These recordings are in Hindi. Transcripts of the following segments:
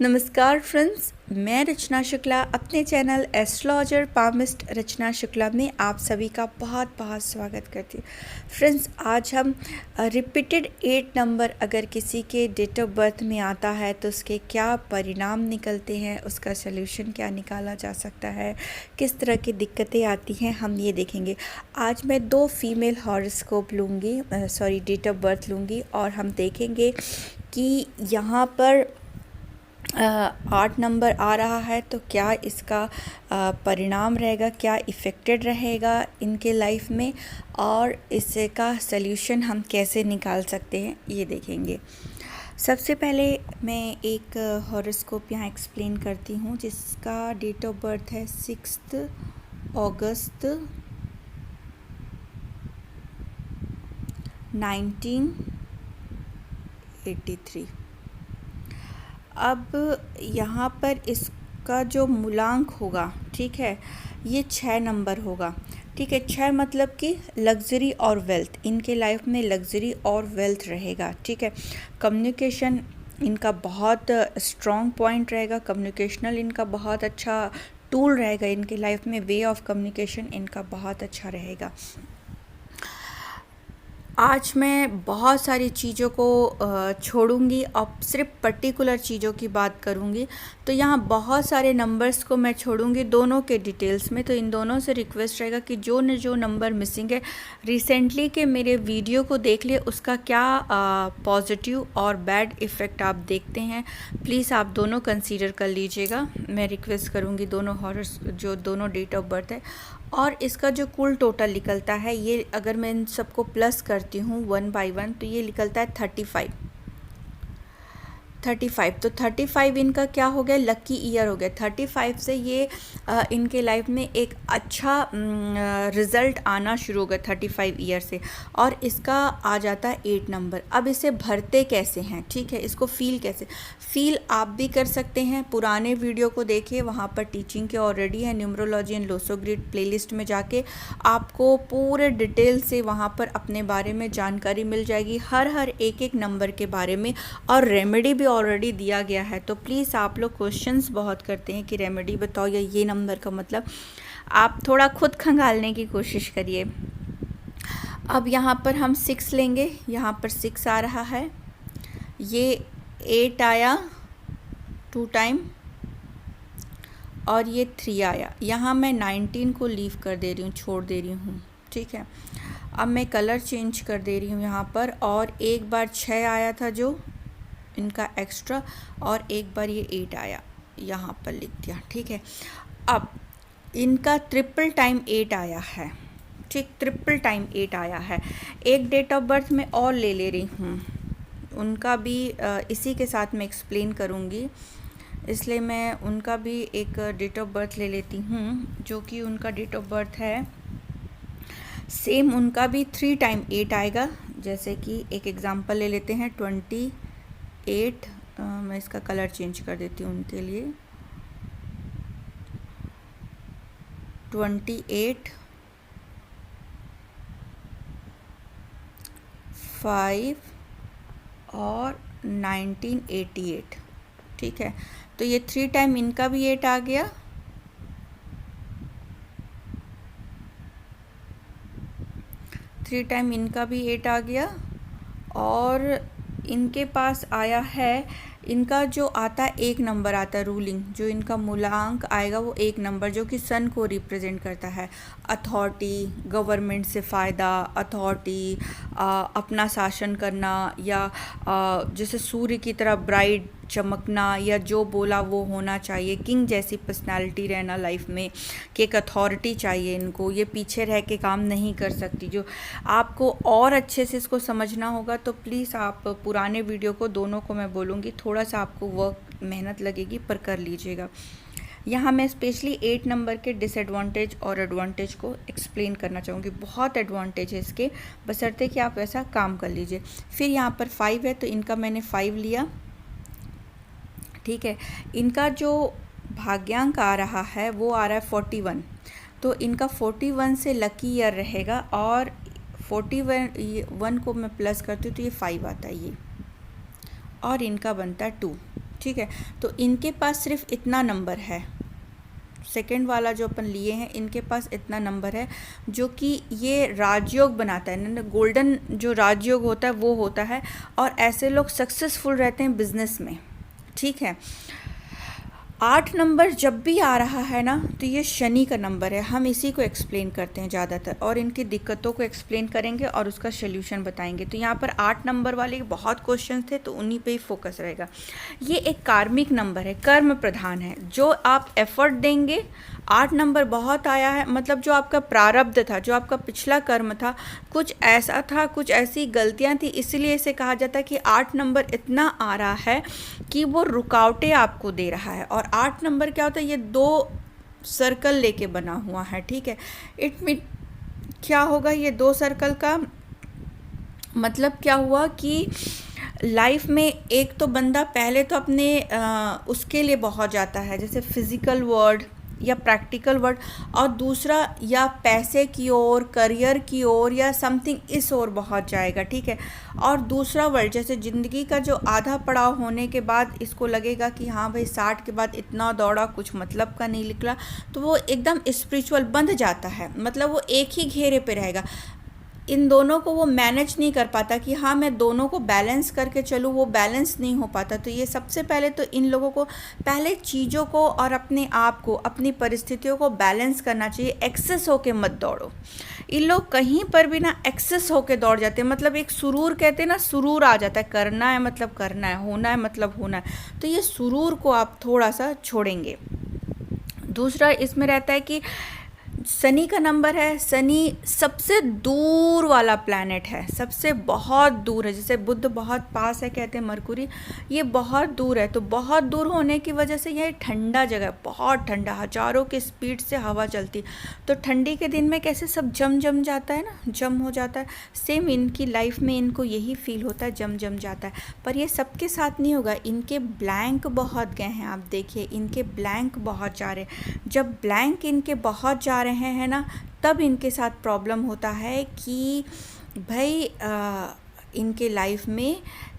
नमस्कार फ्रेंड्स, मैं रचना शुक्ला अपने चैनल एस्ट्रोलॉजर पामिस्ट रचना शुक्ला में आप सभी का बहुत बहुत स्वागत करती हूँ। फ्रेंड्स, आज हम रिपीटेड 8 नंबर अगर किसी के डेट ऑफ बर्थ में आता है तो उसके क्या परिणाम निकलते हैं, उसका सलूशन क्या निकाला जा सकता है, किस तरह की दिक्कतें आती हैं, हम ये देखेंगे। आज मैं 2 फीमेल हॉरोस्कोप लूँगी, डेट ऑफ बर्थ लूँगी और हम देखेंगे कि यहाँ पर 8 नंबर आ रहा है तो क्या इसका परिणाम रहेगा, क्या इफ़ेक्टेड रहेगा इनके लाइफ में और इसका सल्यूशन हम कैसे निकाल सकते हैं, ये देखेंगे। सबसे पहले मैं एक हॉरोस्कोप यहाँ एक्सप्लेन करती हूँ जिसका डेट ऑफ बर्थ है 6 अगस्त 1983। अब यहाँ पर इसका जो मूलांक होगा, ठीक है, ये 6 नंबर होगा। ठीक है, 6 मतलब कि लग्जरी और वेल्थ, इनके लाइफ में लग्जरी और वेल्थ रहेगा। ठीक है, कम्युनिकेशन इनका बहुत स्ट्रॉन्ग पॉइंट रहेगा, कम्युनिकेशनल इनका बहुत अच्छा टूल रहेगा इनके लाइफ में, वे ऑफ कम्युनिकेशन इनका बहुत अच्छा रहेगा। आज मैं बहुत सारी चीज़ों को छोड़ूंगी और सिर्फ पर्टिकुलर चीज़ों की बात करूंगी। तो यहाँ बहुत सारे नंबर्स को मैं छोड़ूंगी दोनों के डिटेल्स में। तो इन दोनों से रिक्वेस्ट रहेगा कि जो नंबर मिसिंग है रिसेंटली के मेरे वीडियो को देख ले, उसका क्या पॉजिटिव और बैड इफ़ेक्ट आप देखते हैं, प्लीज़ आप दोनों कंसीडर कर लीजिएगा। मैं रिक्वेस्ट करूँगी दोनों हॉरर्स जो दोनों डेट ऑफ बर्थ है और इसका जो कुल टोटल निकलता है, ये अगर मैं इन सबको प्लस करती हूँ 1 बाय 1 तो ये निकलता है 35। तो 35 इनका क्या हो गया, लकी ईयर हो गया। 35 से ये इनके लाइफ में एक अच्छा रिज़ल्ट आना शुरू हो गया 35 ईयर से, और इसका आ जाता है 8 नंबर। अब इसे भरते कैसे हैं, ठीक है, इसको फील आप भी कर सकते हैं। पुराने वीडियो को देखिए, वहाँ पर टीचिंग के ऑलरेडी है, न्यूमरोलॉजी एंड लोसोग्रिड प्लेलिस्ट में जाके आपको पूरे डिटेल से वहाँ पर अपने बारे में जानकारी मिल जाएगी, हर एक नंबर के बारे में, और रेमेडी भी ऑलरेडी दिया गया है। तो प्लीज़ आप लोग क्वेश्चंस बहुत करते हैं कि रेमेडी बताओ या ये नंबर का मतलब, आप थोड़ा खुद खंगालने की कोशिश करिए। अब यहाँ पर हम 6 लेंगे, यहाँ पर 6 आ रहा है, ये 8 आया 2 टाइम और ये 3 आया। यहाँ मैं 19 को लीव कर दे रही हूँ, छोड़ दे रही हूँ। ठीक है, अब मैं कलर चेंज कर दे रही हूँ यहाँ पर, और एक बार 6 आया था जो इनका एक्स्ट्रा, और एक बार ये 8 आया, यहाँ पर लिख दिया। ठीक है, अब इनका ट्रिपल टाइम 8 आया है। ठीक, ट्रिपल टाइम 8 आया है। एक डेट ऑफ बर्थ में और ले रही हूँ, उनका भी इसी के साथ मैं एक्सप्लेन करूँगी, इसलिए मैं उनका भी एक डेट ऑफ बर्थ ले लेती हूँ, जो कि उनका डेट ऑफ बर्थ है सेम, उनका भी 3 टाइम 8 आएगा। जैसे कि एक एग्जांपल ले लेते हैं 28, मैं इसका कलर चेंज कर देती हूँ उनके लिए, 28, 5 और 1988। ठीक है, तो ये 3 टाइम इनका भी 8 आ गया, टाइम इनका भी 8 आ गया, और इनके पास आया है, इनका जो आता है 1 नंबर आता है रूलिंग, जो इनका मूलांक आएगा वो 1 नंबर, जो कि सन को रिप्रेजेंट करता है। अथॉरिटी, गवर्नमेंट से फ़ायदा, अथॉरिटी, अपना शासन करना, या जैसे सूर्य की तरह ब्राइट चमकना, या जो बोला वो होना चाहिए, किंग जैसी पर्सनालिटी रहना लाइफ में, कि एक अथॉरिटी चाहिए इनको, ये पीछे रह के काम नहीं कर सकती। जो आपको और अच्छे से इसको समझना होगा तो प्लीज़ आप पुराने वीडियो को, दोनों को मैं बोलूँगी, थोड़ा सा आपको वर्क मेहनत लगेगी पर कर लीजिएगा। यहाँ मैं स्पेशली 8 नंबर के डिसएडवांटेज और एडवांटेज को एक्सप्लेन करना चाहूँगी। बहुत एडवांटेज है इसके, बशर्ते कि आप ऐसा काम कर लीजिए। फिर यहाँ पर 5 है तो इनका मैंने 5 लिया। ठीक है, इनका जो भाग्यांक आ रहा है वो आ रहा है 41, तो इनका 41 से लकी ईयर रहेगा, और 41 को मैं प्लस करती हूँ तो ये 5 आता है ये, और इनका बनता है 2। ठीक है। तो इनके पास सिर्फ इतना नंबर है, सेकंड वाला जो अपन लिए हैं इनके पास इतना नंबर है, जो कि ये राजयोग बनाता है, गोल्डन जो राजयोग होता है वो होता है, और ऐसे लोग सक्सेसफुल रहते हैं बिजनेस में, ठीक है। 8 नंबर जब भी आ रहा है ना, तो ये शनि का नंबर है। हम इसी को एक्सप्लेन करते हैं ज़्यादातर, और इनकी दिक्कतों को एक्सप्लेन करेंगे और उसका सोल्यूशन बताएंगे। तो यहाँ पर 8 नंबर वाले बहुत क्वेश्चन थे, तो उन्हीं पे ही फोकस रहेगा। ये एक कार्मिक नंबर है, कर्म प्रधान है। जो आप एफर्ट देंगे, 8 नंबर बहुत आया है, मतलब जो आपका प्रारब्ध था, जो आपका पिछला कर्म था, कुछ ऐसा था, कुछ ऐसी गलतियाँ थी, इसलिए इसे कहा जाता है कि 8 नंबर इतना आ रहा है कि वो रुकावटें आपको दे रहा है। और 8 नंबर क्या होता है, ये 2 सर्कल लेके बना हुआ है, ठीक है। इट मीन क्या होगा, ये 2 सर्कल का मतलब क्या हुआ कि लाइफ में एक तो बंदा पहले तो अपने उसके लिए बहुत जाता है, जैसे फिजिकल वर्ल्ड या प्रैक्टिकल वर्ल्ड, और दूसरा या पैसे की ओर, करियर की ओर, या समथिंग इस ओर बहुत जाएगा, ठीक है। और दूसरा वर्ल्ड, जैसे ज़िंदगी का जो आधा पड़ाव होने के बाद इसको लगेगा कि हाँ भाई 60 के बाद इतना दौड़ा, कुछ मतलब का नहीं निकला, तो वो एकदम स्पिरिचुअल बंध जाता है, मतलब वो एक ही घेरे पे रहेगा। इन दोनों को वो मैनेज नहीं कर पाता कि हाँ मैं दोनों को बैलेंस करके चलूँ, वो बैलेंस नहीं हो पाता। तो ये सबसे पहले तो इन लोगों को पहले चीज़ों को और अपने आप को, अपनी परिस्थितियों को बैलेंस करना चाहिए। एक्सेस होके मत दौड़ो। इन लोग कहीं पर भी ना एक्सेस होके दौड़ जाते हैं, मतलब एक सुरूर कहते हैं ना, सुरूर आ जाता है, करना है मतलब करना है, होना है मतलब होना है। तो ये सुरूर को आप थोड़ा सा छोड़ेंगे। दूसरा इसमें रहता है कि शनि का नंबर है। शनि सबसे दूर वाला प्लैनेट है, सबसे बहुत दूर है। जैसे बुध बहुत पास है कहते हैं, मरकुरी, ये बहुत दूर है। तो बहुत दूर होने की वजह से यह ठंडा जगह, बहुत ठंडा, हजारों के स्पीड से हवा चलती। तो ठंडी के दिन में कैसे सब जम जाता है ना, जम हो जाता है। सेम इनकी लाइफ में इनको यही फील होता है, जम जाता है। पर ये सबके साथ नहीं होगा, इनके ब्लैंक बहुत गए हैं। आप देखिए इनके ब्लैंक बहुत जा रहे हैं। जब ब्लैंक इनके बहुत जा रहे हैं ना, तब इनके साथ प्रॉब्लम होता है कि भाई इनके लाइफ में,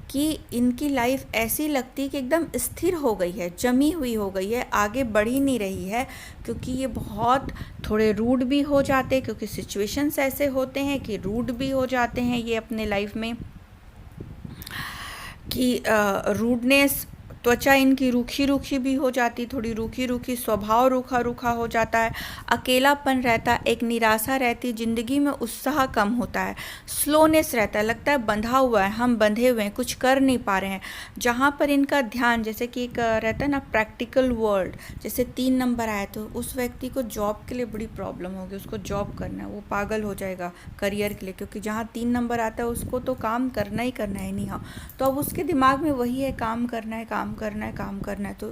कि इनकी लाइफ ऐसी लगती कि एकदम स्थिर हो गई है, जमी हुई हो गई है, आगे बढ़ ही नहीं रही है। क्योंकि ये बहुत थोड़े रूड भी हो जाते हैं, क्योंकि सिचुएशंस ऐसे होते हैं कि रूड भी हो जाते हैं ये अपने लाइफ में, कि रूडनेस, त्वचा इनकी रूखी भी हो जाती, थोड़ी रूखी, स्वभाव रूखा हो जाता है, अकेलापन रहता है, एक निराशा रहती, ज़िंदगी में उत्साह कम होता है, स्लोनेस रहता है, लगता है बंधा हुआ है, हम बंधे हुए हैं, कुछ कर नहीं पा रहे हैं। जहाँ पर इनका ध्यान, जैसे कि एक रहता है ना प्रैक्टिकल वर्ल्ड, जैसे 3 नंबर आए तो उस व्यक्ति को जॉब के लिए बड़ी प्रॉब्लम होगी, उसको जॉब करना है, वो पागल हो जाएगा करियर के लिए, क्योंकि जहाँ 3 नंबर आता है उसको तो काम करना ही करना है, नहीं हाँ। तो अब उसके दिमाग में वही है, काम करना है, काम करना है। तो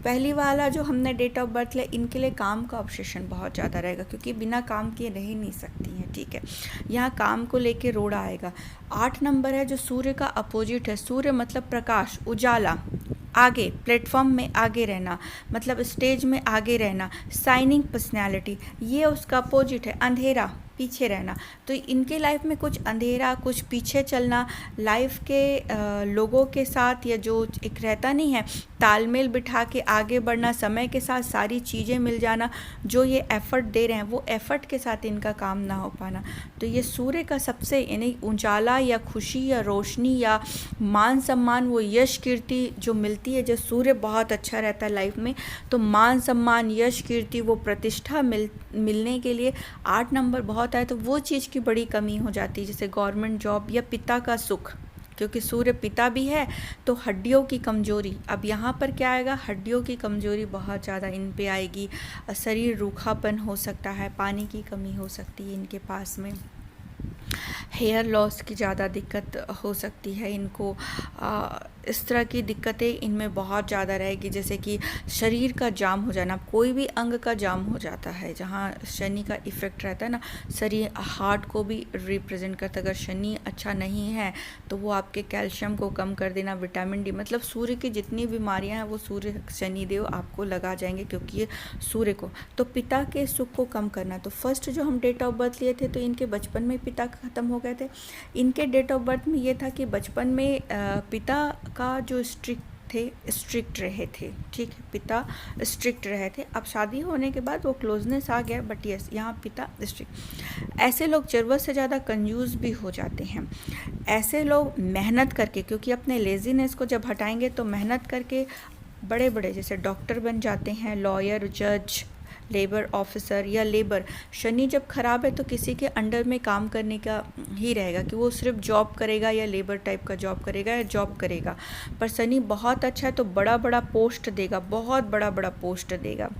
पहली वाला जो हमने डेट ऑफ बर्थ लिया, इनके लिए काम का ऑब्सेशन बहुत ज़्यादा रहेगा, क्योंकि बिना काम किए रह ही नहीं सकती हैं, ठीक है। यहाँ काम को लेके रोड़ा आएगा। 8 नंबर है जो सूर्य का अपोजिट है। सूर्य मतलब प्रकाश, उजाला, आगे प्लेटफॉर्म में आगे रहना, मतलब स्टेज में आगे रहना, शाइनिंग पर्सनैलिटी। ये उसका अपोजिट है, अंधेरा, पीछे रहना। तो इनके लाइफ में कुछ अंधेरा, कुछ पीछे चलना, लाइफ के लोगों के साथ, या जो एक रहता नहीं है तालमेल बिठा के आगे बढ़ना, समय के साथ सारी चीज़ें मिल जाना, जो ये एफ़र्ट दे रहे हैं वो एफ़र्ट के साथ इनका काम ना हो पाना। तो ये सूर्य का सबसे यानी उजाला या खुशी या रोशनी या मान सम्मान, वो यश कीर्ति जो मिलती है, जो सूर्य बहुत अच्छा रहता है लाइफ में, तो मान सम्मान, यश कीर्ति, वो प्रतिष्ठा मिलने के लिए 8 नंबर बहुत आए तो वो चीज़ की बड़ी कमी हो जाती है, जैसे गवर्नमेंट जॉब या पिता का सुख, क्योंकि सूर्य पिता भी है। तो हड्डियों की कमज़ोरी, अब यहाँ पर क्या आएगा, हड्डियों की कमज़ोरी बहुत ज़्यादा इन पे आएगी, शरीर रूखापन हो सकता है, पानी की कमी हो सकती है इनके पास में, हेयर लॉस की ज़्यादा दिक्कत हो सकती है इनको। इस तरह की दिक्कतें इनमें बहुत ज़्यादा रहेगी, जैसे कि शरीर का जाम हो जाना, कोई भी अंग का जाम हो जाता है जहाँ शनि का इफ़ेक्ट रहता है ना, शरीर हार्ट को भी रिप्रेजेंट करता है। अगर शनि अच्छा नहीं है तो वो आपके कैल्शियम को कम कर देना, विटामिन डी, मतलब सूर्य की जितनी बीमारियां हैं वो सूर्य शनिदेव आपको लगा जाएंगे, क्योंकि ये सूर्य को, तो पिता के सुख को कम करना। तो फर्स्ट जो हम डेट ऑफ बर्थ लिए थे तो इनके बचपन में पिता ख़त्म हो गए थे। इनके डेट ऑफ बर्थ में ये था कि बचपन में पिता का जो थे, स्ट्रिक्ट रहे थे, ठीक है, पिता स्ट्रिक्ट रहे थे। अब शादी होने के बाद वो क्लोजनेस आ गया, बट यस यहाँ पिता स्ट्रिक्ट। ऐसे लोग ज़रूरत से ज़्यादा कंजूस भी हो जाते हैं। ऐसे लोग मेहनत करके, क्योंकि अपने लेज़ीनेस को जब हटाएंगे तो मेहनत करके बड़े बड़े जैसे डॉक्टर बन जाते हैं, लॉयर, जज, लेबर ऑफिसर या लेबर। शनि जब खराब है तो किसी के अंडर में काम करने का ही रहेगा कि वो सिर्फ जॉब करेगा या लेबर टाइप का जॉब करेगा या जॉब करेगा। पर शनि बहुत अच्छा है तो बड़ा बड़ा पोस्ट देगा, बहुत बड़ा बड़ा पोस्ट देगा।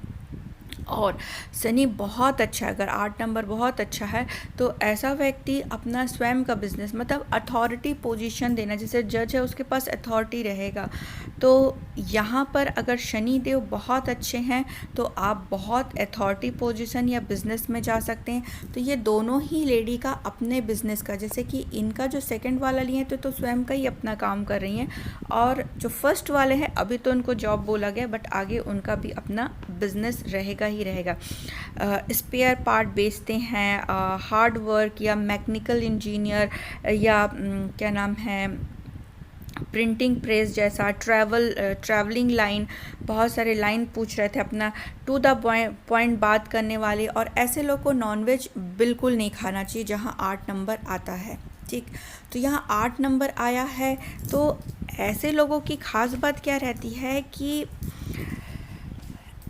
और शनि बहुत अच्छा है, अगर 8 नंबर बहुत अच्छा है तो ऐसा व्यक्ति अपना स्वयं का बिजनेस, मतलब अथॉरिटी पोजीशन देना, जैसे जज है उसके पास अथॉरिटी रहेगा। तो यहाँ पर अगर शनि देव बहुत अच्छे हैं तो आप बहुत अथॉरिटी पोजीशन या बिजनेस में जा सकते हैं। तो ये दोनों ही लेडी का अपने बिजनेस का, जैसे कि इनका जो सेकंड वाला लिए हैं तो स्वयं का ही अपना काम कर रही हैं, और जो फर्स्ट वाले हैं अभी तो उनको जॉब बोला गया, बट आगे उनका भी अपना बिजनेस रहेगा ही रहेगा। स्पेयर पार्ट बेचते हैं, हार्ड वर्क या मैकेनिकल इंजीनियर या क्या नाम है, प्रिंटिंग प्रेस जैसा, ट्रैवलिंग लाइन, बहुत सारे लाइन पूछ रहे थे अपना, टू द पॉइंट बात करने वाले। और ऐसे लोग को नॉनवेज बिल्कुल नहीं खाना चाहिए जहाँ 8 नंबर आता है, ठीक। तो यहाँ 8 नंबर आया है तो ऐसे लोगों की खास बात क्या रहती है कि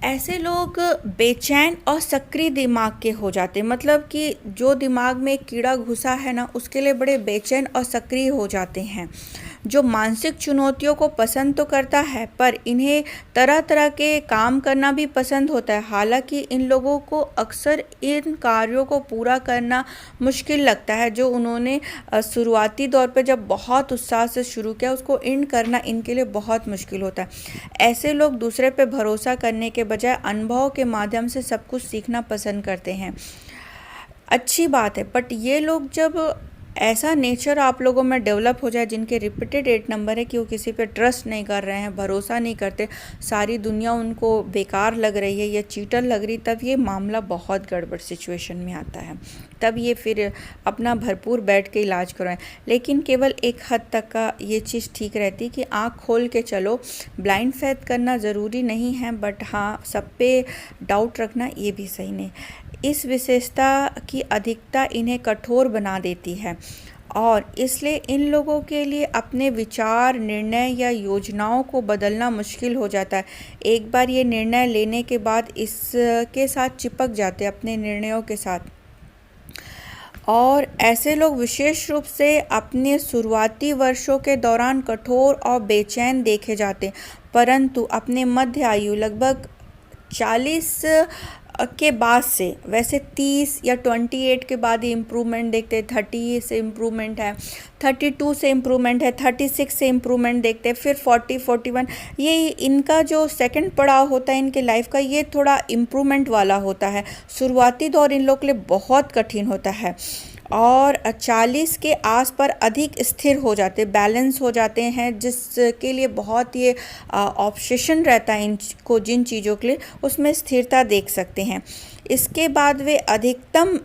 ऐसे लोग बेचैन और सक्रिय दिमाग के हो जाते हैं, मतलब कि जो दिमाग में कीड़ा घुसा है ना उसके लिए बड़े बेचैन और सक्रिय हो जाते हैं। जो मानसिक चुनौतियों को पसंद तो करता है पर इन्हें तरह तरह के काम करना भी पसंद होता है। हालांकि इन लोगों को अक्सर इन कार्यों को पूरा करना मुश्किल लगता है जो उन्होंने शुरुआती दौर पर जब बहुत उत्साह से शुरू किया उसको एंड करना इनके लिए बहुत मुश्किल होता है। ऐसे लोग दूसरे पे भरोसा करने के बजाय अनुभव के माध्यम से सब कुछ सीखना पसंद करते हैं। अच्छी बात है, बट ये लोग जब ऐसा नेचर आप लोगों में डेवलप हो जाए जिनके रिपीटेड 8 नंबर है कि वो किसी पे ट्रस्ट नहीं कर रहे हैं, भरोसा नहीं करते, सारी दुनिया उनको बेकार लग रही है या चीटर लग रही, तब ये मामला बहुत गड़बड़ सिचुएशन में आता है। तब ये फिर अपना भरपूर बैठ के इलाज करवाएं। लेकिन केवल एक हद तक का ये चीज़ ठीक रहती कि आँख खोल के चलो, ब्लाइंड फेथ करना ज़रूरी नहीं है, बट हाँ सब पे डाउट रखना ये भी सही नहीं। इस विशेषता की अधिकता इन्हें कठोर बना देती है और इसलिए इन लोगों के लिए अपने विचार, निर्णय या योजनाओं को बदलना मुश्किल हो जाता है। एक बार ये निर्णय लेने के बाद इसके साथ चिपक जाते हैं, अपने निर्णयों के साथ। और ऐसे लोग विशेष रूप से अपने शुरुआती वर्षों के दौरान कठोर और बेचैन देखे जाते हैं, परंतु अपने मध्य आयु लगभग 40 के बाद से, वैसे 30 या 28 के बाद ही इम्प्रूवमेंट देखते हैं। 30 से इम्प्रूवमेंट है, 32 से इम्प्रूवमेंट है, 36 से इम्प्रूवमेंट देखते हैं, फिर 40, 41। ये इनका जो सेकंड पड़ाव होता है इनके लाइफ का, ये थोड़ा इम्प्रूवमेंट वाला होता है। शुरुआती दौर इन लोग के लिए बहुत कठिन होता है और 40 के आस पर अधिक स्थिर हो जाते, बैलेंस हो जाते हैं, जिसके लिए बहुत ये ऑब्सेशन रहता है इनको, जिन चीज़ों के लिए उसमें स्थिरता देख सकते हैं। इसके बाद वे अधिकतम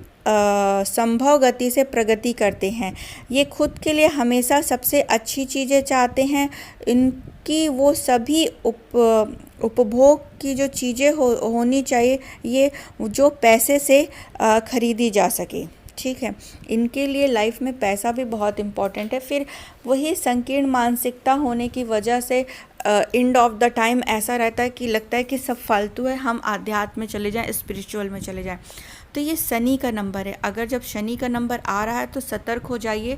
संभव गति से प्रगति करते हैं। ये खुद के लिए हमेशा सबसे अच्छी चीज़ें चाहते हैं, इनकी वो सभी उपभोग की जो चीज़ें होनी चाहिए ये जो पैसे से खरीदी जा सके, ठीक है। इनके लिए लाइफ में पैसा भी बहुत इम्पॉर्टेंट है। फिर वही संकीर्ण मानसिकता होने की वजह से एंड ऑफ द टाइम ऐसा रहता है कि लगता है कि सब फालतू है, हम आध्यात्म में चले जाएं, स्पिरिचुअल में चले जाएं। तो ये शनि का नंबर है। अगर जब शनि का नंबर आ रहा है तो सतर्क हो जाइए।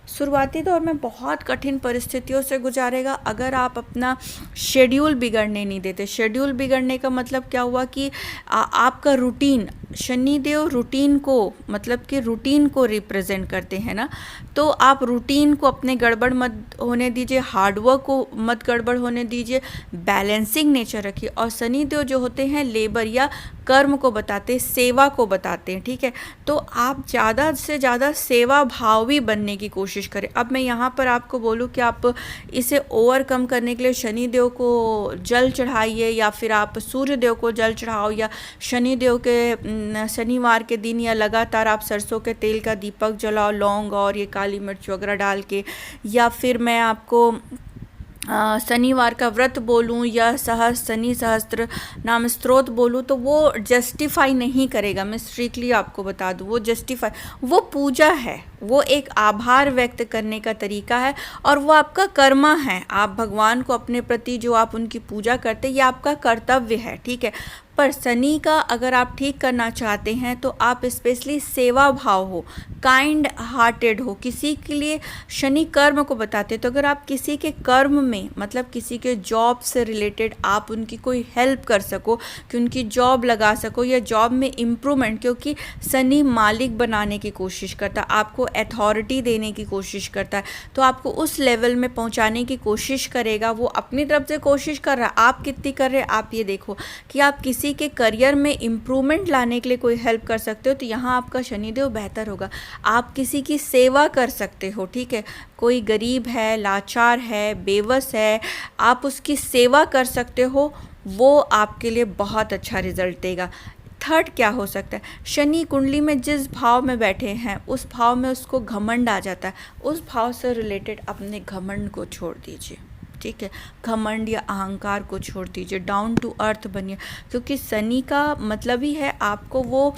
शुरुआती दौर में बहुत कठिन परिस्थितियों से गुजारेगा अगर आप अपना शेड्यूल बिगड़ने नहीं देते। शेड्यूल बिगड़ने का मतलब क्या हुआ कि आपका रूटीन, शनिदेव रूटीन को, मतलब कि रूटीन को रिप्रेजेंट करते हैं ना, तो आप रूटीन को अपने गड़बड़ मत होने दीजिए, हार्डवर्क को मत गड़बड़ होने दीजिए, बैलेंसिंग नेचर रखिए। और शनिदेव जो होते हैं लेबर या कर्म को बताते, सेवा को बताते हैं, ठीक है। तो आप ज़्यादा से ज़्यादा सेवा भावी बनने की कोशिश करें। अब मैं यहाँ पर आपको बोलूँ कि आप इसे ओवरकम करने के लिए शनिदेव को जल चढ़ाइए या फिर आप सूर्य देव को जल चढ़ाओ, या शनिदेव के शनिवार के दिन या लगातार आप सरसों के तेल का दीपक जलाओ, लौंग और ये काली मिर्च वगैरह डाल के। या फिर मैं आपको शनिवार का व्रत बोलूं या शनि सहस्त्र नाम स्तोत्र बोलूं तो वो जस्टिफाई नहीं करेगा। मैं स्ट्रिक्टली आपको बता दूं, वो जस्टिफाई, वो पूजा है, वो एक आभार व्यक्त करने का तरीका है और वो आपका कर्मा है। आप भगवान को अपने प्रति जो आप उनकी पूजा करते हैं, ये आपका कर्तव्य है, ठीक है। पर शनि का अगर आप ठीक करना चाहते हैं तो आप स्पेशली सेवा भाव हो, काइंड हार्टेड हो, किसी के लिए शनि कर्म को बताते हैं। तो अगर आप किसी के कर्म में, मतलब किसी के जॉब से रिलेटेड आप उनकी कोई हेल्प कर सको, कि उनकी जॉब लगा सको या जॉब में इम्प्रूवमेंट, क्योंकि शनि मालिक बनाने की कोशिश करता है, आपको अथॉरिटी देने की कोशिश करता है, तो आपको उस लेवल में पहुंचाने की कोशिश करेगा। वो अपनी तरफ से कोशिश कर रहा है, आप कितनी कर रहे हैं आप ये देखो कि आप किसी के करियर में इम्प्रूवमेंट लाने के लिए कोई हेल्प कर सकते हो, तो यहाँ आपका शनिदेव बेहतर होगा। आप किसी की सेवा कर सकते हो, ठीक है, कोई गरीब है, लाचार है, बेबस है, आप उसकी सेवा कर सकते हो, वो आपके लिए बहुत अच्छा रिजल्ट देगा। थर्ड क्या हो सकता है, शनि कुंडली में जिस भाव में बैठे हैं उस भाव में उसको घमंड आ जाता है, उस भाव से रिलेटेड अपने घमंड को छोड़ दीजिए, ठीक है, घमंड या अहंकार को छोड़ दीजिए, डाउन टू अर्थ बनिए, क्योंकि शनि का मतलब ही है आपको वो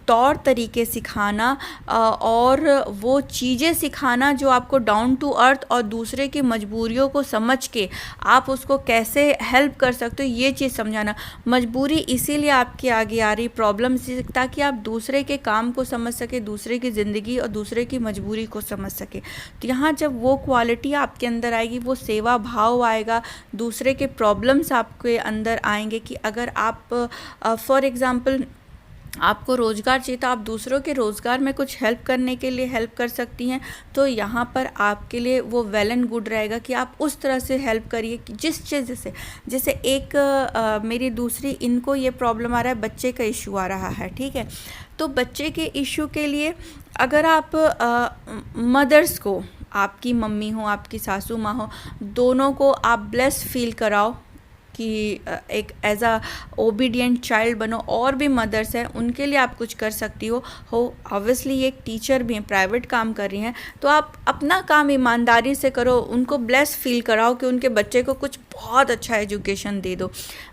तौर तरीके सिखाना और वो चीज़ें सिखाना जो आपको डाउन टू अर्थ और दूसरे की मजबूरियों को समझ के आप उसको कैसे हेल्प कर सकते हो, ये चीज़ समझाना। मजबूरी इसीलिए आपके आगे आ रही, प्रॉब्लम से, ताकि आप दूसरे के काम को समझ सके, दूसरे की ज़िंदगी और दूसरे की मजबूरी को समझ सके। तो यहाँ जब वो क्वालिटी आपके अंदर आएगी, वो सेवा भाव आएगा, दूसरे के प्रॉब्लम्स आपके अंदर आएंगे। कि अगर आप फॉर एग्जांपल आपको रोज़गार चाहिए तो आप दूसरों के रोज़गार में कुछ हेल्प करने के लिए हेल्प कर सकती हैं, तो यहाँ पर आपके लिए वो वेल एंड गुड रहेगा कि आप उस तरह से हेल्प करिए कि जिस चीज़ से, जैसे एक मेरी दूसरी, इनको ये प्रॉब्लम आ रहा है, बच्चे का इशू आ रहा है, ठीक है, तो बच्चे के इशू के लिए अगर आप मदर्स को, आपकी मम्मी हो, आपकी सासू माँ हो, दोनों को आप ब्लेस फील कराओ कि एक एज अ ओबीडियंट चाइल्ड बनो। और भी मदर्स हैं, उनके लिए आप कुछ कर सकती हो ऑब्वियसली ये एक टीचर भी हैं, प्राइवेट काम कर रही हैं, तो आप अपना काम ईमानदारी से करो, उनको ब्लेस फील कराओ कि उनके बच्चे को कुछ बहुत अच्छा एजुकेशन दे दो।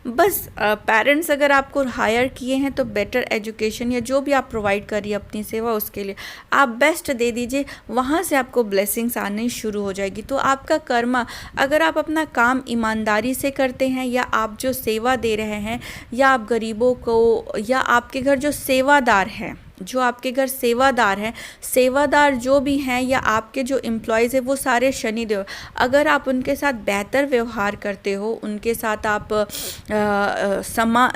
बस पेरेंट्स अगर आपको हायर किए हैं तो बेटर एजुकेशन या जो भी आप प्रोवाइड करिए अपनी सेवा, उसके लिए आप बेस्ट दे दीजिए, वहाँ से आपको ब्लेसिंग्स आनी शुरू हो जाएगी। तो आपका कर्मा, अगर आप अपना काम ईमानदारी से करते हैं, या आप जो सेवा दे रहे हैं, या आप गरीबों को, या आपके घर जो सेवादार हैं, जो आपके घर सेवादार हैं, सेवादार जो भी हैं, या आपके जो एम्प्लॉयज़ हैं, वो सारे शनिदेव, अगर आप उनके साथ बेहतर व्यवहार करते हो, उनके साथ आप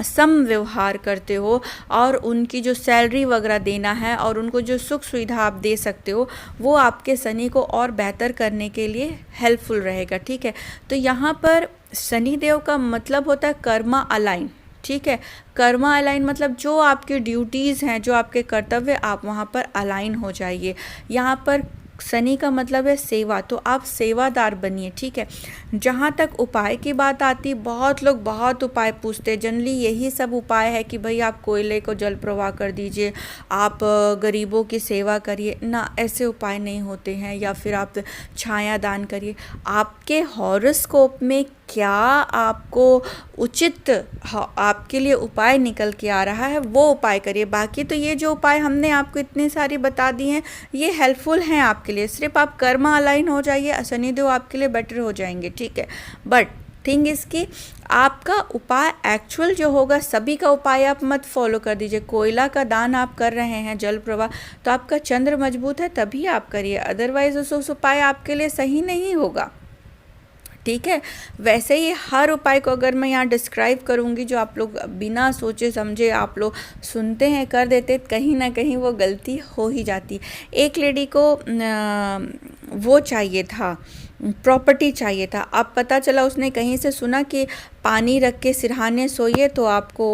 सम व्यवहार करते हो, और उनकी जो सैलरी वगैरह देना है और उनको जो सुख सुविधा आप दे सकते हो, वो आपके शनि को और बेहतर करने के लिए हेल्पफुल रहेगा, ठीक है। तो यहाँ पर शनिदेव का मतलब होता है कर्मा अलाइन, ठीक है, कर्मा अलाइन मतलब जो आपके ड्यूटीज़ हैं, जो आपके कर्तव्य, आप वहाँ पर अलाइन हो जाइए। यहाँ पर शनि का मतलब है सेवा, तो आप सेवादार बनिए, ठीक है। जहाँ तक उपाय की बात आती, बहुत लोग बहुत उपाय पूछते हैं, जनरली यही सब उपाय है कि भाई आप कोयले को जल प्रवाह कर दीजिए, आप गरीबों की सेवा करिए ना, ऐसे उपाय नहीं होते हैं, या फिर आप छाया दान करिए। आपके हॉरोस्कोप में क्या आपको उचित आपके लिए उपाय निकल के आ रहा है, वो उपाय करिए। बाकी तो ये जो उपाय हमने आपको इतने सारी बता दी हैं, ये हेल्पफुल हैं आपके लिए, सिर्फ आप कर्मा अलाइन हो जाइए, शनिदेव आपके लिए बेटर हो जाएंगे, ठीक है। बट थिंग इसकी, आपका उपाय एक्चुअल जो होगा, सभी का उपाय आप मत फॉलो कर दीजिए। कोयला का दान आप कर रहे हैं, जल प्रवाह, तो आपका चंद्र मजबूत है तभी आप करिए, अदरवाइज उस उपाय आपके लिए सही नहीं होगा, ठीक है। वैसे ही हर उपाय को अगर मैं यहाँ डिस्क्राइब करूँगी, जो आप लोग बिना सोचे समझे आप लोग सुनते हैं, कर देते, कहीं ना कहीं वो गलती हो ही जाती। एक लेडी को वो चाहिए था, प्रॉपर्टी चाहिए था, अब पता चला उसने कहीं से सुना कि पानी रख के सिरहाने सोइए तो आपको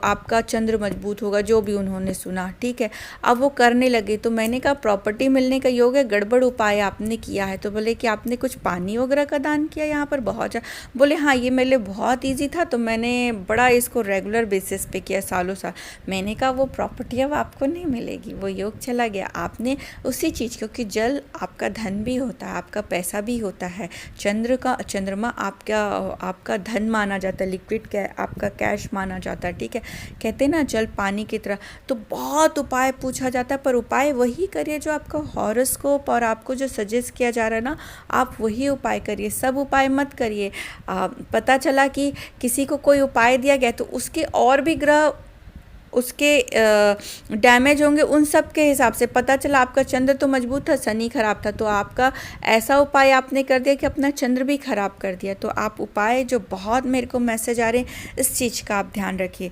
आपका चंद्र मजबूत होगा, जो भी उन्होंने सुना, ठीक है। अब वो करने लगे तो मैंने कहा प्रॉपर्टी मिलने का योग है, गड़बड़ उपाय आपने किया है। तो बोले कि आपने कुछ पानी वगैरह का दान किया यहाँ पर बहुत। बोले हाँ, ये मेरे लिए बहुत ईजी था तो मैंने बड़ा इसको रेगुलर बेसिस पे किया सालों साल। मैंने कहा वो प्रॉपर्टी अब आपको नहीं मिलेगी, वो योग चला गया। आपने उसी चीज़, क्योंकि जल आपका धन भी होता है, आपका पैसा भी होता है, चंद्रमा आपका धन माना जाता है, लिक्विड आपका कैश माना जाता है, ठीक है। कहते हैं ना जल पानी की तरह। तो बहुत उपाय पूछा जाता है, पर उपाय वही करिए जो आपका हॉरोस्कोप और आपको जो सजेस्ट किया जा रहा है ना, आप वही उपाय करिए, सब उपाय मत करिए। पता चला कि किसी को कोई उपाय दिया गया तो उसके और भी ग्रह उसके डैमेज होंगे, उन सब के हिसाब से पता चला आपका चंद्र तो मजबूत था, शनि खराब था, तो आपका ऐसा उपाय आपने कर दिया कि अपना चंद्र भी खराब कर दिया। तो आप उपाय जो बहुत मेरे को मैसेज आ रहे हैं, इस चीज़ का आप ध्यान रखिए।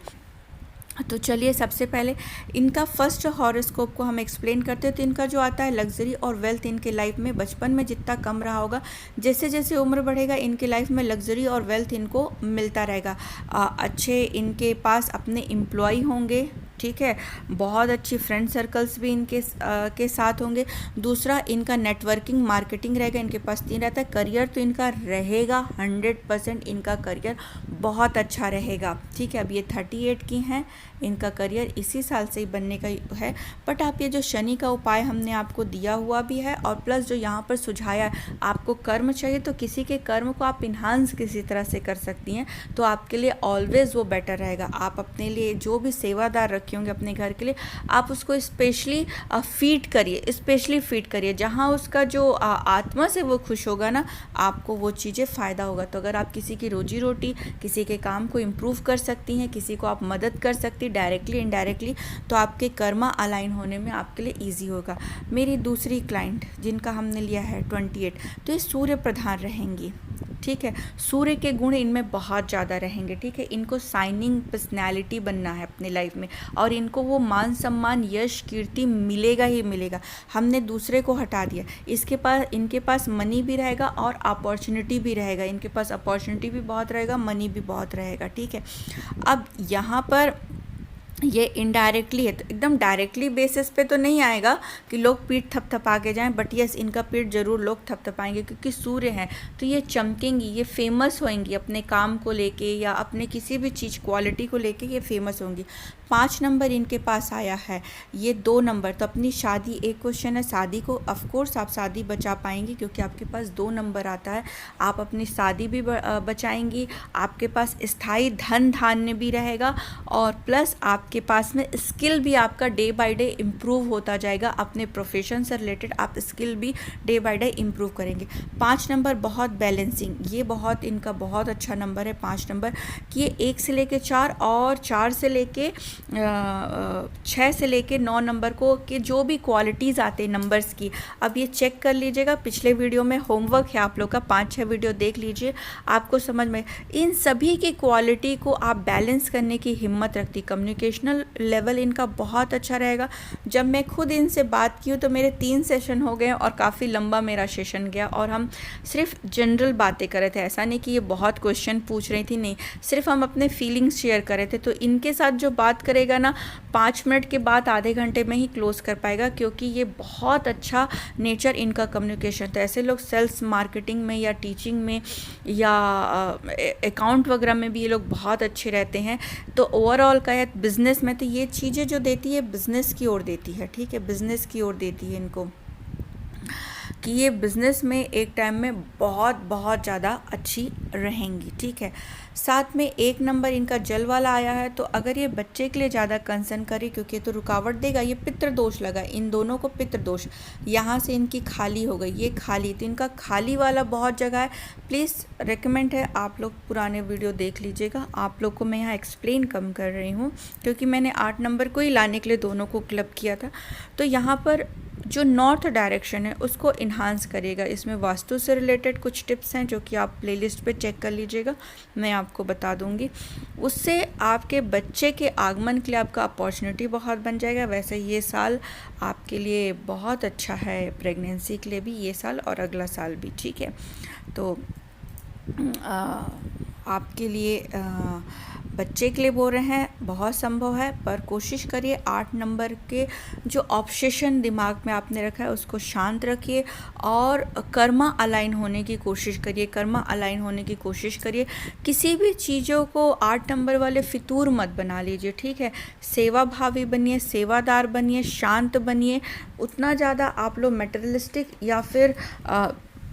तो चलिए सबसे पहले इनका फर्स्ट हॉरोस्कोप को हम एक्सप्लेन करते हैं। तो इनका जो आता है लग्जरी और वेल्थ इनके लाइफ में बचपन में जितना कम रहा होगा, जैसे जैसे उम्र बढ़ेगा इनके लाइफ में लग्जरी और वेल्थ इनको मिलता रहेगा। अच्छे इनके पास अपने एम्प्लॉय होंगे, ठीक है। बहुत अच्छी फ्रेंड सर्कल्स भी इनके के साथ होंगे। दूसरा, इनका नेटवर्किंग मार्केटिंग रहेगा, इनके पास 3 रहता है। करियर तो इनका रहेगा 100%, इनका करियर बहुत अच्छा रहेगा, ठीक है। अब ये 38 की हैं, इनका करियर इसी साल से ही बनने का है। बट आप ये जो शनि का उपाय हमने आपको दिया हुआ भी है, और प्लस जो यहाँ पर सुझाया है, आपको कर्म चाहिए तो किसी के कर्म को आप इन्हांस किसी तरह से कर सकती हैं, तो आपके लिए ऑलवेज वो बेटर रहेगा। आप अपने लिए जो भी सेवादार रखे होंगे अपने घर के लिए, आप उसको स्पेशली फीड करिए, जहाँ उसका जो आत्मा से वो खुश होगा ना, आपको वो चीज़ें फ़ायदा होगा। तो अगर आप किसी की रोजी रोटी, किसी के काम को इम्प्रूव कर सकती हैं, किसी को आप मदद कर सकती डायरेक्टली इनडायरेक्टली, तो आपके कर्मा अलाइन होने में आपके लिए ईजी होगा। मेरी दूसरी क्लाइंट जिनका हमने लिया है 28, तो ये सूर्य प्रधान रहेंगी, ठीक है। सूर्य के गुण इनमें बहुत ज़्यादा रहेंगे, ठीक है। इनको शाइनिंग पर्सनैलिटी बनना है अपने लाइफ में, और इनको वो मान सम्मान यश कीर्ति मिलेगा ही मिलेगा। हमने दूसरे को हटा दिया, इनके पास मनी भी रहेगा और अपॉर्चुनिटी भी रहेगा। इनके पास अपॉर्चुनिटी भी बहुत रहेगा, मनी भी बहुत रहेगा, ठीक है। अब यहाँ पर ये इनडायरेक्टली है, तो एकदम डायरेक्टली बेसिस पे तो नहीं आएगा कि लोग पीठ थपथपा के जाएं, बट यस इनका पीठ जरूर लोग थपथपाएंगे, क्योंकि सूर्य हैं तो ये चमकेंगी, ये फेमस होंगी अपने काम को लेके या अपने किसी भी चीज़ क्वालिटी को लेके ये फेमस होंगी। 5 नंबर इनके पास आया है, ये 2 नंबर, तो अपनी शादी, एक क्वेश्चन है शादी को, ऑफकोर्स आप शादी बचा पाएंगी क्योंकि आपके पास 2 नंबर आता है। आप अपनी शादी भी बचाएंगी, आपके पास स्थायी धन धान्य भी रहेगा, और प्लस आपके पास में स्किल भी आपका डे बाय डे इम्प्रूव होता जाएगा। अपने प्रोफेशन से रिलेटेड आप स्किल भी डे बाय डे इम्प्रूव करेंगे। 5 नंबर बहुत बैलेंसिंग, ये बहुत इनका बहुत अच्छा नंबर है 5 नंबर, कि ये 1 से लेके 4 और 4 से लेके 6 से लेके 9 नंबर को के जो भी क्वालिटीज़ आते हैं नंबर्स की, अब ये चेक कर लीजिएगा। पिछले वीडियो में होमवर्क है आप लोग का, 5-6 वीडियो देख लीजिए, आपको समझ में इन सभी की क्वालिटी को आप बैलेंस करने की हिम्मत रखती। कम्युनिकेशनल लेवल इनका बहुत अच्छा रहेगा। जब मैं खुद इनसे बात की हूँ तो मेरे 3 सेशन हो गए और काफ़ी लंबा मेरा सेशन गया, और हम सिर्फ जनरल बातें कर रहे थे। ऐसा नहीं कि ये बहुत क्वेश्चन पूछ रही थी, नहीं, सिर्फ हम अपने फीलिंग्स शेयर कर रहे थे। तो इनके साथ जो बात करेगा ना, 5 मिनट के बाद आधे घंटे में ही क्लोज कर पाएगा, क्योंकि ये बहुत अच्छा नेचर इनका कम्युनिकेशन। तो ऐसे लोग सेल्स मार्केटिंग में या टीचिंग में या अकाउंट वगैरह में भी ये लोग बहुत अच्छे रहते हैं। तो ओवरऑल का है बिजनेस में, तो ये चीज़ें जो देती है बिजनेस की ओर देती है, ठीक है, बिजनेस की ओर देती है इनको, कि ये बिज़नेस में एक टाइम में बहुत बहुत ज़्यादा अच्छी रहेंगी, ठीक है। साथ में 1 नंबर इनका जल वाला आया है, तो अगर ये बच्चे के लिए ज़्यादा कंसर्न करे, क्योंकि तो रुकावट देगा, ये पितृ दोष लगा, इन दोनों को पितृ दोष, यहाँ से इनकी खाली हो गई, ये खाली, तो इनका खाली वाला बहुत जगह है। प्लीज़ रिकमेंड है आप लोग पुराने वीडियो देख लीजिएगा। आप लोग को मैं यहाँ एक्सप्लेन कम कर रही हूँ, क्योंकि मैंने 8 नंबर को ही लाने के लिए दोनों को क्लब किया था। तो यहाँ पर जो नॉर्थ डायरेक्शन है उसको इन्हांस करेगा। इसमें वास्तु से रिलेटेड कुछ टिप्स हैं जो कि आप प्लेलिस्ट पे चेक कर लीजिएगा, मैं आपको बता दूंगी। उससे आपके बच्चे के आगमन के लिए आपका अपॉर्चुनिटी बहुत बन जाएगा। वैसे ये साल आपके लिए बहुत अच्छा है, प्रेगनेंसी के लिए भी ये साल और अगला साल भी, ठीक है। तो आपके लिए बच्चे के लिए बोल रहे हैं, बहुत संभव है, पर कोशिश करिए 8 नंबर के जो ऑब्सेशन दिमाग में आपने रखा है उसको शांत रखिए और कर्मा अलाइन होने की कोशिश करिए, कर्मा अलाइन होने की कोशिश करिए। किसी भी चीज़ों को 8 नंबर वाले फितूर मत बना लीजिए, ठीक है। सेवा भावी बनिए, सेवादार बनिए, शांत बनिए। उतना ज़्यादा आप लोग मटेरियलिस्टिक या फिर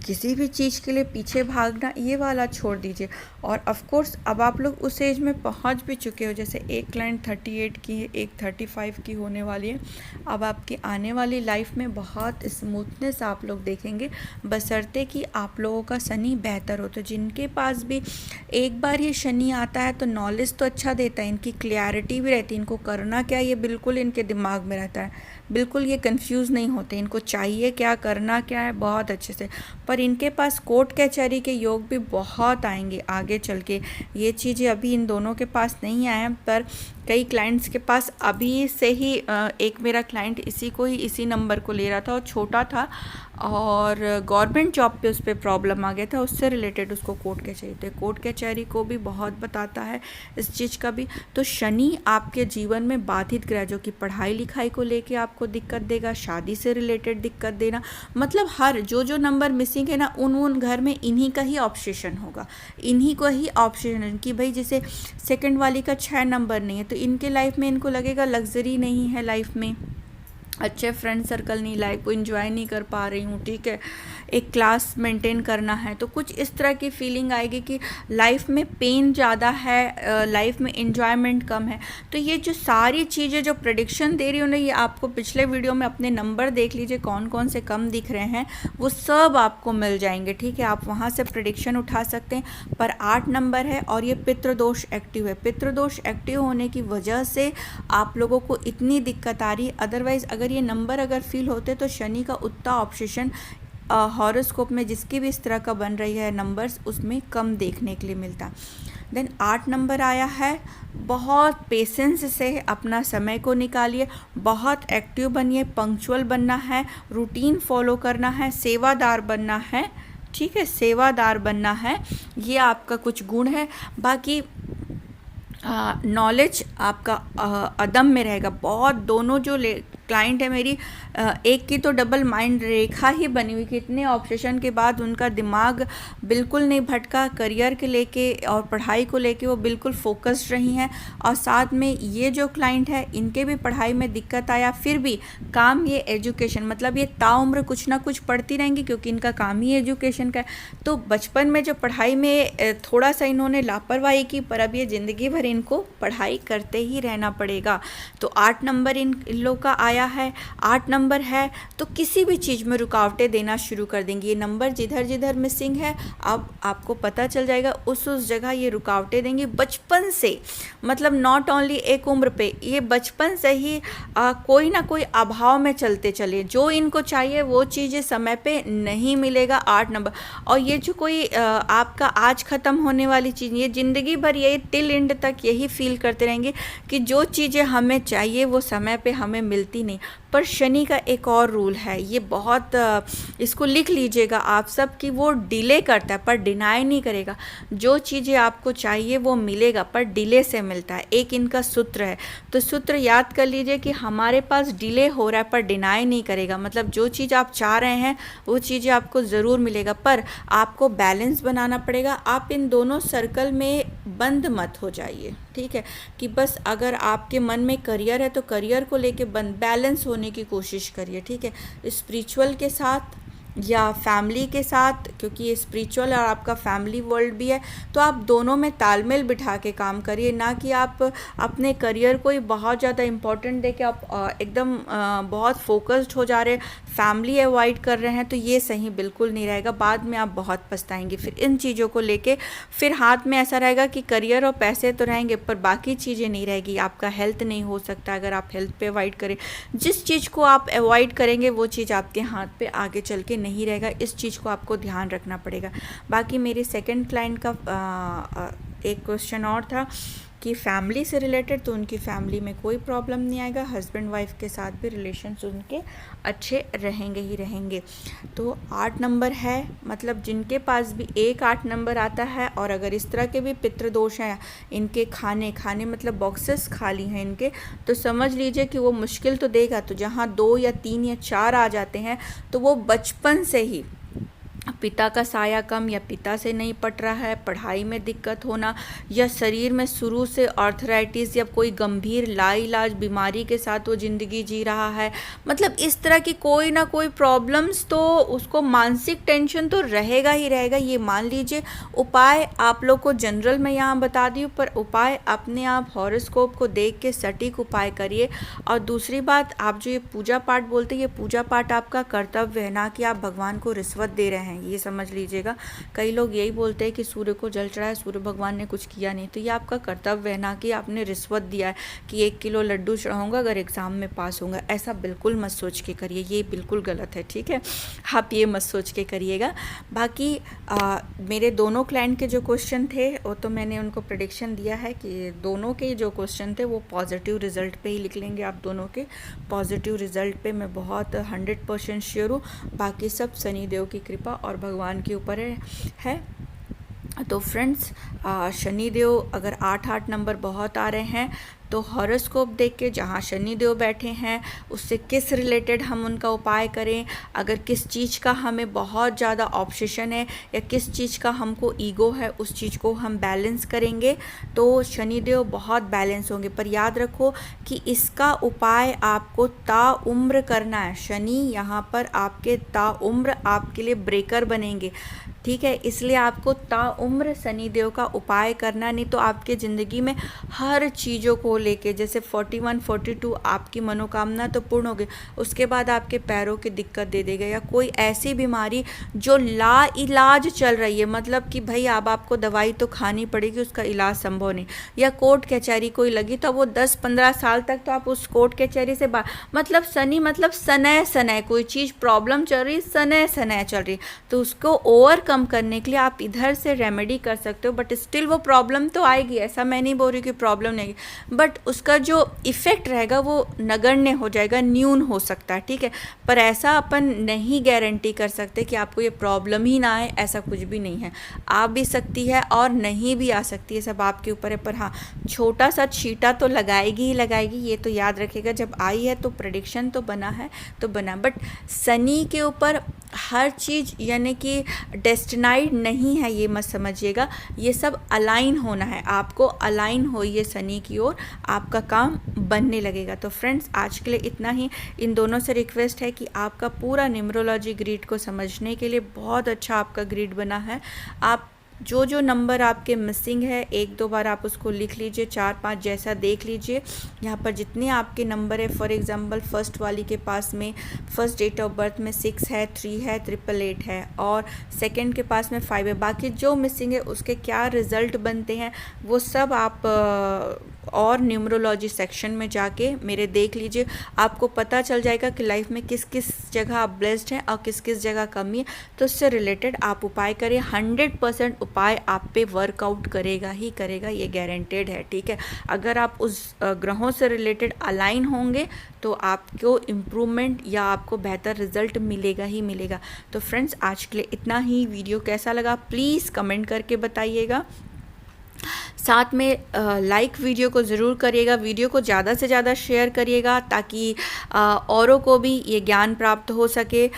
किसी भी चीज़ के लिए पीछे भागना, ये वाला छोड़ दीजिए। और ऑफ कोर्स अब आप लोग उस एज में पहुंच भी चुके हो, जैसे एक क्लाइंट 38 की है, एक 35 की होने वाली है। अब आपकी आने वाली लाइफ में बहुत स्मूथनेस आप लोग देखेंगे, बशर्ते कि आप लोगों का शनि बेहतर हो। तो जिनके पास भी एक बार ये शनि आता है तो नॉलेज तो अच्छा देता है, इनकी क्लैरिटी भी रहती है, इनको करना क्या ये बिल्कुल इनके दिमाग में रहता है, बिल्कुल ये कंफ्यूज नहीं होते, इनको चाहिए क्या, करना क्या है, बहुत अच्छे से। पर इनके पास कोर्ट कचहरी के योग भी बहुत आएंगे आगे चल के। ये चीज़ें अभी इन दोनों के पास नहीं आए हैं, पर कई क्लाइंट्स के पास अभी से ही एक मेरा क्लाइंट इसी नंबर को ले रहा था और छोटा था और गवर्नमेंट जॉब पे उस पर प्रॉब्लम आ गया था, उससे रिलेटेड उसको कोर्ट कचहरी, तो कोर्ट कचहरी को भी बहुत बताता है इस चीज़ का भी। तो शनि आपके जीवन में बाधित ग्रह, जो कि पढ़ाई लिखाई को लेके आपको दिक्कत देगा, शादी से रिलेटेड दिक्कत देना, मतलब हर जो नंबर मिसिंग है ना, उन घर में इन्हीं का ही ऑब्सेशन होगा, इन्हीं को ही ऑब्सेशन कि भाई जैसे सेकंड वाली का 6 नंबर नहीं है तो इनके लाइफ में इनको लगेगा लग्जरी नहीं है, लाइफ में अच्छे फ्रेंड सर्कल नहीं, लाइफ को एंजॉय नहीं कर पा रही हूँ, ठीक है, एक क्लास मेंटेन करना है, तो कुछ इस तरह की फीलिंग आएगी कि लाइफ में पेन ज़्यादा है, लाइफ में एंजॉयमेंट कम है। तो ये जो सारी चीज़ें जो प्रेडिक्शन दे रही हूँ ना, ये आपको पिछले वीडियो में अपने नंबर देख लीजिए कौन कौन से कम दिख रहे हैं, वो सब आपको मिल जाएंगे, ठीक है। आप वहाँ से प्रेडिक्शन उठा सकते हैं। पर 8 नंबर है और ये पितृदोष एक्टिव है। पितृदोष एक्टिव होने की वजह से आप लोगों को इतनी दिक्कत आ रही है। अदरवाइज़ अगर ये नंबर अगर फील होते तो शनि का उतना ऑब्सेशन हॉरोस्कोप में जिसकी भी इस तरह का बन रही है नंबर्स, उसमें कम देखने के लिए मिलता। देन 8 नंबर आया है, बहुत पेशेंस से अपना समय को निकालिए, बहुत एक्टिव बनिए, पंक्चुअल बनना है, रूटीन फॉलो करना है, सेवादार बनना है, ठीक है, सेवादार बनना है, ये आपका कुछ गुण है। बाकी नॉलेज आपका अदम में रहेगा बहुत। दोनों जो क्लाइंट है मेरी, एक की तो डबल माइंड रेखा ही बनी हुई कि इतने ऑब्सेशन के बाद उनका दिमाग बिल्कुल नहीं भटका, करियर के लेके और पढ़ाई को लेके वो बिल्कुल फोकस्ड रही हैं। और साथ में ये जो क्लाइंट है इनके भी पढ़ाई में दिक्कत आया, फिर भी काम ये एजुकेशन, मतलब ये ताउम्र कुछ ना कुछ पढ़ती रहेंगी क्योंकि इनका काम ही एजुकेशन का है। तो बचपन में जो पढ़ाई में थोड़ा सा इन्होंने लापरवाही की, पर अब ये ज़िंदगी भर इनको पढ़ाई करते ही रहना पड़ेगा। तो 8 नंबर इन लोग का आया है, 8 नंबर है तो किसी भी चीज़ में रुकावटें देना शुरू कर देंगे। ये नंबर जिधर जिधर मिसिंग है अब आपको पता चल जाएगा, उस जगह ये रुकावटें देंगे बचपन से, मतलब नॉट ओनली एक उम्र पे, ये बचपन से ही कोई ना कोई अभाव में चलते चले, जो इनको चाहिए वो चीज़ें समय पे नहीं मिलेगा। 8 नंबर, और ये जो कोई आपका आज ख़त्म होने वाली चीज़, ये ज़िंदगी भर यही टिल एंड तक यही फील करते रहेंगे कि जो चीज़ें हमें चाहिए वो समय पे हमें मिलती नहीं। पर शनि का एक और रूल है, ये बहुत इसको लिख लीजिएगा आप सब, कि वो डिले करता है पर डिनाई नहीं करेगा। जो चीज़ें आपको चाहिए वो मिलेगा पर डिले से मिलता है, एक इनका सूत्र है। तो सूत्र याद कर लीजिए कि हमारे पास डिले हो रहा है पर डिनाई नहीं करेगा, मतलब जो चीज़ आप चाह रहे हैं वो चीज़ें आपको ज़रूर मिलेगा, पर आपको बैलेंस बनाना पड़ेगा। आप इन दोनों सर्कल में बंद मत हो जाइए, ठीक है, कि बस अगर आपके मन में करियर है तो करियर को लेके बैलेंस होने की कोशिश करिए, ठीक है, स्पिरिचुअल के साथ या फैमिली के साथ, क्योंकि ये स्पिरिचुअल और आपका फैमिली वर्ल्ड भी है, तो आप दोनों में तालमेल बिठा के काम करिए, ना कि आप अपने करियर को ही बहुत ज़्यादा इम्पोर्टेंट दे के आप एकदम बहुत फोकस्ड हो जा रहे हैं, फैमिली अवॉइड कर रहे हैं, तो ये सही बिल्कुल नहीं रहेगा। बाद में आप बहुत पछताएंगे फिर इन चीज़ों को लेके। फिर हाथ में ऐसा रहेगा कि करियर और पैसे तो रहेंगे पर बाकी चीज़ें नहीं रहेगी, आपका हेल्थ नहीं हो सकता अगर आप हेल्थ पे अवॉइड करें। जिस चीज़ को आप अवॉइड करेंगे वो चीज़ आपके हाथ पे आगे चल के नहीं रहेगा, इस चीज़ को आपको ध्यान रखना पड़ेगा। बाकी मेरे सेकंड क्लाइंट का एक क्वेश्चन और था आपकी फैमिली से रिलेटेड, तो उनकी फैमिली में कोई प्रॉब्लम नहीं आएगा, हस्बैंड वाइफ के साथ भी रिलेशंस उनके अच्छे रहेंगे ही रहेंगे। तो 8 नंबर है, मतलब जिनके पास भी 8 नंबर आता है और अगर इस तरह के भी पितृदोष हैं, इनके खाने मतलब बॉक्सेस खाली हैं इनके, तो समझ लीजिए कि वो मुश्किल तो देगा। तो जहाँ 2 या 3 या 4 आ जाते हैं तो वो बचपन से ही पिता का साया कम, या पिता से नहीं पट रहा है, पढ़ाई में दिक्कत होना, या शरीर में शुरू से आर्थराइटिस या कोई गंभीर लाइलाज बीमारी के साथ वो ज़िंदगी जी रहा है, मतलब इस तरह की कोई ना कोई प्रॉब्लम्स, तो उसको मानसिक टेंशन तो रहेगा ही रहेगा, ये मान लीजिए। उपाय आप लोग को जनरल में यहाँ बता दी, पर उपाय अपने आप हॉरोस्कोप को देख के सटीक उपाय करिए। और दूसरी बात, आप जो ये पूजा पाठ बोलते हैं, ये पूजा पाठ आपका कर्तव्य है, ना कि आप भगवान को रिश्वत दे रहे हैं, ये समझ लीजिएगा। कई लोग यही बोलते हैं कि सूर्य को जल चढ़ाया, सूर्य भगवान ने कुछ किया नहीं, तो ये आपका कर्तव्य है, ना कि आपने रिश्वत दिया है कि 1 किलो लड्डू चढ़ाऊंगा अगर एग्ज़ाम में पास होऊंगा। ऐसा बिल्कुल मत सोच के करिए, ये बिल्कुल गलत है, ठीक है। आप ये मत सोच के करिएगा। बाकी मेरे दोनों क्लाइंट के जो क्वेश्चन थे वो तो मैंने उनको प्रेडिक्शन दिया है कि दोनों के जो क्वेश्चन थे वो पॉजिटिव रिजल्ट पे ही लिख लेंगे। आप दोनों के पॉजिटिव रिजल्ट पे मैं बहुत 100% श्योर हूँ। बाकी सब शनिदेव की कृपा और भगवान के ऊपर है। तो फ्रेंड्स, शनिदेव अगर 8 नंबर बहुत आ रहे हैं तो हॉरोस्कोप देख के जहाँ शनिदेव बैठे हैं उससे किस रिलेटेड हम उनका उपाय करें, अगर किस चीज़ का हमें बहुत ज़्यादा ऑब्सेशन है या किस चीज़ का हमको ईगो है, उस चीज़ को हम बैलेंस करेंगे तो शनिदेव बहुत बैलेंस होंगे। पर याद रखो कि इसका उपाय आपको ताउम्र करना है। शनि यहाँ पर आपके ताउम्र आपके लिए ब्रेकर बनेंगे, ठीक है, इसलिए आपको ताउम्र शनिदेव का उपाय करना, नहीं तो आपके ज़िंदगी में हर चीज़ों को लेके, जैसे 41, 42 आपकी मनोकामना तो पूर्ण हो गई, उसके बाद आपके पैरों की दिक्कत दे देगा, या कोई ऐसी बीमारी जो ला इलाज चल रही है, मतलब कि भाई अब आपको दवाई तो खानी पड़ेगी, उसका इलाज संभव नहीं, या कोर्ट कचहरी कोई लगी तो वो 10-15 साल तक तो आप उस कोर्ट कचहरी से मतलब शनि मतलब सनय कोई चीज़ प्रॉब्लम चल रही, सनय चल रही, तो उसको ओवरकम करने के लिए आप इधर से रेमेडी कर सकते हो। बट स्टिल वो प्रॉब्लम तो आएगी, ऐसा मैं नहीं बोल रही कि प्रॉब्लम नहीं, बट उसका जो इफ़ेक्ट रहेगा वो नगण्य हो जाएगा, न्यून हो सकता है, ठीक है। पर ऐसा अपन नहीं गारंटी कर सकते कि आपको ये प्रॉब्लम ही ना आए, ऐसा कुछ भी नहीं है। आ भी सकती है और नहीं भी आ सकती है, सब आपके ऊपर है। पर हाँ, छोटा सा छींटा तो लगाएगी ही लगाएगी, ये तो याद रखिएगा। जब आई है तो प्रेडिक्शन तो बना है तो बना, बट शनि के ऊपर हर चीज़ यानी कि डेस्टिनाइड नहीं है, ये मत समझिएगा। ये सब अलाइन होना है, आपको अलाइन होइए शनि की ओर, आपका काम बनने लगेगा। तो फ्रेंड्स, आज के लिए इतना ही। इन दोनों से रिक्वेस्ट है कि आपका पूरा न्यूमरोलॉजी ग्रिड को समझने के लिए बहुत अच्छा आपका ग्रिड बना है। आप जो जो नंबर आपके मिसिंग है 1-2 बार आप उसको लिख लीजिए, 4-5 जैसा देख लीजिए। यहाँ पर जितने आपके नंबर है, फॉर एग्जांपल फर्स्ट वाली के पास में फर्स्ट डेट ऑफ बर्थ में 6 है, 3 है, 888 है, और सेकंड के पास में 5 है। बाकी जो मिसिंग है उसके क्या रिज़ल्ट बनते हैं वो सब आप और न्यूमरोलॉजी सेक्शन में जाके मेरे देख लीजिए, आपको पता चल जाएगा कि लाइफ में किस किस जगह आप ब्लेस्ड हैं और किस किस जगह कमी है। तो उससे रिलेटेड आप उपाय करें, 100% उपाय आप पे वर्कआउट करेगा ही करेगा, ये गारंटेड है, ठीक है। अगर आप उस ग्रहों से रिलेटेड अलाइन होंगे तो आपको इम्प्रूवमेंट या आपको बेहतर रिजल्ट मिलेगा ही मिलेगा। तो फ्रेंड्स, आज के लिए इतना ही। वीडियो कैसा लगा प्लीज़ कमेंट करके बताइएगा। साथ में लाइक वीडियो को ज़रूर करिएगा, वीडियो को ज़्यादा से ज़्यादा शेयर करिएगा ताकि औरों को भी ये ज्ञान प्राप्त हो सके।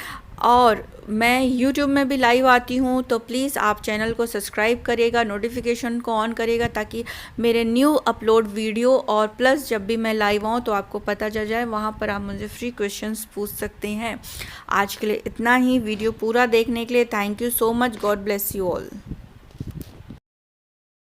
और मैं YouTube में भी लाइव आती हूँ, तो प्लीज़ आप चैनल को सब्सक्राइब करिएगा, नोटिफिकेशन को ऑन करिएगा ताकि मेरे न्यू अपलोड वीडियो और प्लस जब भी मैं लाइव आऊँ तो आपको पता चल जाए। वहाँ पर आप मुझे फ्री क्वेश्चंस पूछ सकते हैं। आज के लिए इतना ही। वीडियो पूरा देखने के लिए thank you so much. God bless you all.